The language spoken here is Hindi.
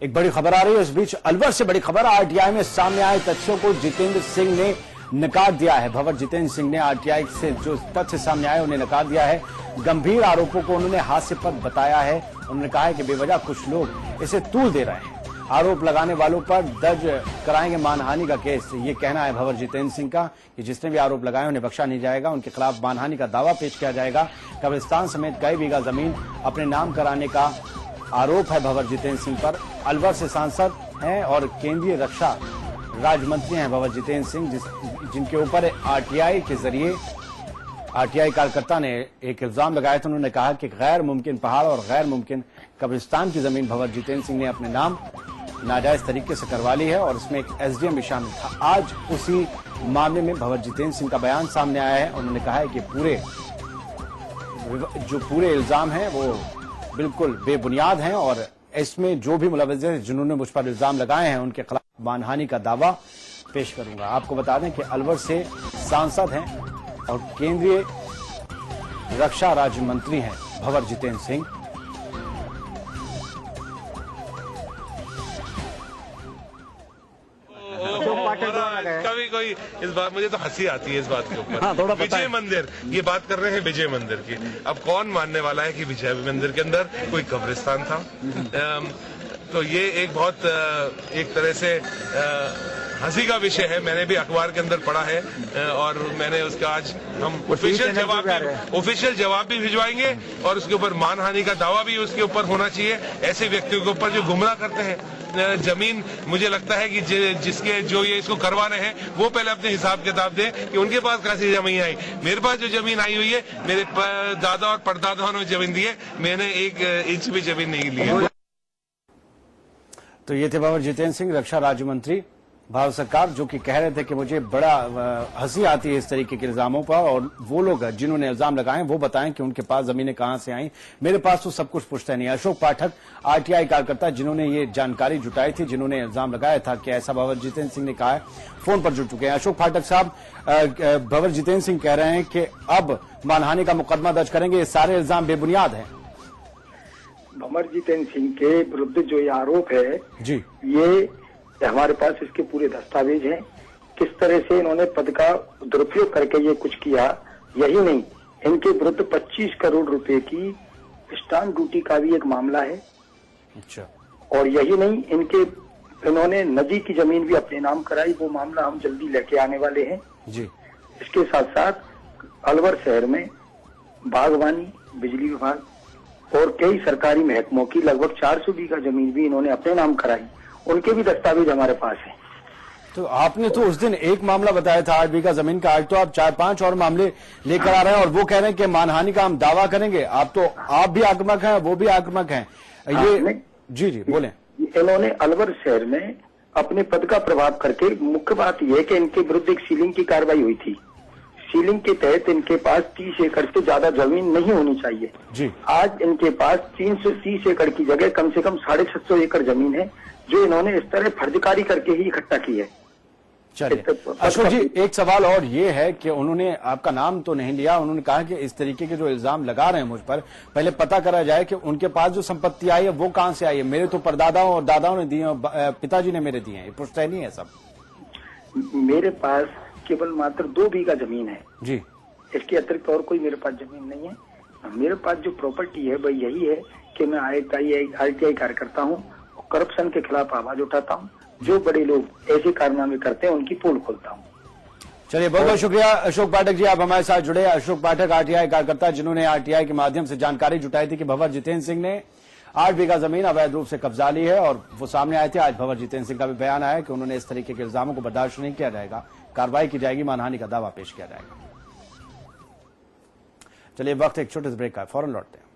एक बड़ी खबर आ रही है। इस बीच अलवर से बड़ी खबर, आरटीआई में सामने आए तथ्यों को जितेंद्र सिंह ने नकार दिया है। भंवर जितेंद्र सिंह ने आरटीआई से जो तथ्य सामने आए उन्हें नकार दिया है। गंभीर आरोपों को उन्होंने हास्यास्पद बताया है। उन्होंने कहा है कि बेवजह कुछ लोग इसे तूल दे रहे हैं। आरोप लगाने वालों पर दर्ज कराएंगे मानहानि का केस। ये कहना है भंवर जितेंद्र सिंह का कि जिसने भी आरोप लगाए उन्हें बख्शा नहीं जाएगा। उनके खिलाफ मानहानि का दावा पेश किया जाएगा। कब्रिस्तान समेत कई बीघा जमीन अपने नाम कराने का आरोप है भंवर जितेंद्र सिंह पर। अलवर से सांसद हैं और केंद्रीय रक्षा राज्य मंत्री हैं भंवर जितेंद्र सिंह, जिनके ऊपर आरटीआई के जरिए आरटीआई कार्यकर्ता ने एक इल्जाम लगाया था। उन्होंने कहा कि गैर मुमकिन पहाड़ और गैर मुमकिन कब्रिस्तान की जमीन भंवर जितेंद्र सिंह ने अपने नाम नाजायज तरीके से करवा ली है और इसमें एक एसडीएम भी शामिल था। आज उसी मामले में भंवर जितेंद्र सिंह का बयान सामने आया है। उन्होंने कहा है कि पूरे इल्जाम हैं वो बिल्कुल बेबुनियाद हैं और इसमें जो भी मुलव्वस हैं जिन्होंने मुझ पर इल्जाम लगाए हैं उनके खिलाफ मानहानि का दावा पेश करूंगा। आपको बता दें कि अलवर से सांसद हैं और केंद्रीय रक्षा राज्य मंत्री हैं भंवर जितेंद्र सिंह। कभी कोई इस बात, मुझे तो हंसी आती है इस बात के ऊपर। विजय मंदिर, ये बात कर रहे हैं विजय मंदिर की। अब कौन मानने वाला है कि विजय मंदिर के अंदर कोई कब्रिस्तान था? तो ये एक बहुत एक तरह से हंसी का विषय है। मैंने भी अखबार के अंदर पढ़ा है और मैंने उसका आज हम ऑफिशियल जवाब भी भिजवाएंगे और उसके ऊपर मानहानि का दावा भी उसके ऊपर होना चाहिए। ऐसे व्यक्तियों के ऊपर जो गुमराह करते हैं जमीन, मुझे लगता है कि जिसके जो ये इसको करवा रहे हैं वो पहले अपने हिसाब किताब दें कि उनके पास कैसी जमीन आई। मेरे पास जो जमीन आई हुई है, मेरे दादा और परदादाओं ने जमीन दी है, मैंने 1 इंच भी जमीन नहीं ली है। तो ये थे भंवर जितेंद्र सिंह, रक्षा राज्य मंत्री भारत सरकार, जो कि कह रहे थे कि मुझे बड़ा हंसी आती है इस तरीके के इल्जामों पर और वो लोग जिन्होंने इल्जाम लगाए वो बताएं कि उनके पास जमीनें कहां से आई। मेरे पास तो सब कुछ पुष्ट नहीं। अशोक पाठक आरटीआई कार्यकर्ता जिन्होंने ये जानकारी जुटाई थी, जिन्होंने इल्जाम लगाया था कि ऐसा भंवर जितेंद्र सिंह ने कहा है, फोन पर जुड़ चुके हैं। अशोक पाठक साहब, भंवर जितेंद्र सिंह कह रहे हैं कि अब मानहानि का मुकदमा दर्ज करेंगे, ये सारे इल्जाम बेबुनियाद हैं। भंवर जितेंद्र सिंह के विरुद्ध जो ये आरोप है जी, ये हमारे पास इसके पूरे दस्तावेज हैं। किस तरह से इन्होंने पद का दुरुपयोग करके ये कुछ किया। यही नहीं, इनके विरुद्ध 25 करोड़ रुपए की स्टाम्प ड्यूटी का भी एक मामला है। अच्छा। और यही नहीं, इन्होंने नदी की जमीन भी अपने नाम कराई। वो मामला हम जल्दी लेके आने वाले हैं जी। इसके साथ साथ अलवर शहर में बागवानी, बिजली विभाग और कई सरकारी महकमों की लगभग 400 बीघा जमीन भी इन्होंने अपने नाम कराई। उनके भी दस्तावेज हमारे पास हैं। तो आपने तो उस दिन एक मामला बताया था 8 बीघा जमीन का, आज तो आप 4-5 और मामले लेकर आ रहे हैं और वो कह रहे हैं कि मानहानि का हम दावा करेंगे। आप भी आक्रामक हैं, वो भी आक्रामक हैं। ये जी बोलें। इन्होंने अलवर शहर में अपने पद का प्रभाव करके, मुख्य बात यह है कि इनके विरुद्ध एक सीलिंग की कार्रवाई हुई थी। सीलिंग के तहत इनके पास 30 एकड़ से ज्यादा जमीन नहीं होनी चाहिए जी। आज इनके पास 330 एकड़ की जगह कम से कम 650 एकड़ जमीन है, जो इन्होंने इस तरह फर्जीकारी करके ही इकट्ठा की है। चलिए अशोक जी, एक सवाल और ये है कि उन्होंने आपका नाम तो नहीं लिया। उन्होंने कहा कि इस तरीके के जो इल्जाम लगा रहे हैं मुझ पर, पहले पता करा जाए कि उनके पास जो संपत्ति आई है वो कहां से आई है। मेरे तो परदादाओं और दादाओं ने दी है, पिताजी ने मेरे दिए हैं। ये पुष्ट नहीं है सब। मेरे पास केवल मात्र 2 बीघा जमीन है जी। इसके अतिरिक्त और कोई मेरे पास जमीन नहीं है। मेरे पास जो प्रॉपर्टी है वह यही है कि मैं आरटीआई कार्यकर्ता हूँ, करप्शन के खिलाफ आवाज उठाता हूँ। जो बड़े लोग ऐसे कारनामे करते हैं उनकी पोल खोलता हूँ। चलिए, बहुत बहुत शुक्रिया अशोक पाठक जी, आप हमारे साथ जुड़े। अशोक पाठक आरटीआई कार्यकर्ता जिन्होंने आरटीआई के माध्यम से जानकारी जुटाई थी कि भंवर जितेंद्र सिंह ने 8 बीघा जमीन अवैध रूप से कब्जा ली है और वो सामने आए थे। आज भंवर जितेंद्र सिंह का भी बयान आया कि उन्होंने इस तरीके के इल्जामों को बर्दाश्त नहीं किया जाएगा, कार्रवाई की जाएगी, मानहानि का दावा पेश किया जाएगा। चलिए, वक्त एक छोटे से ब्रेक का, फौरन लौटते हैं।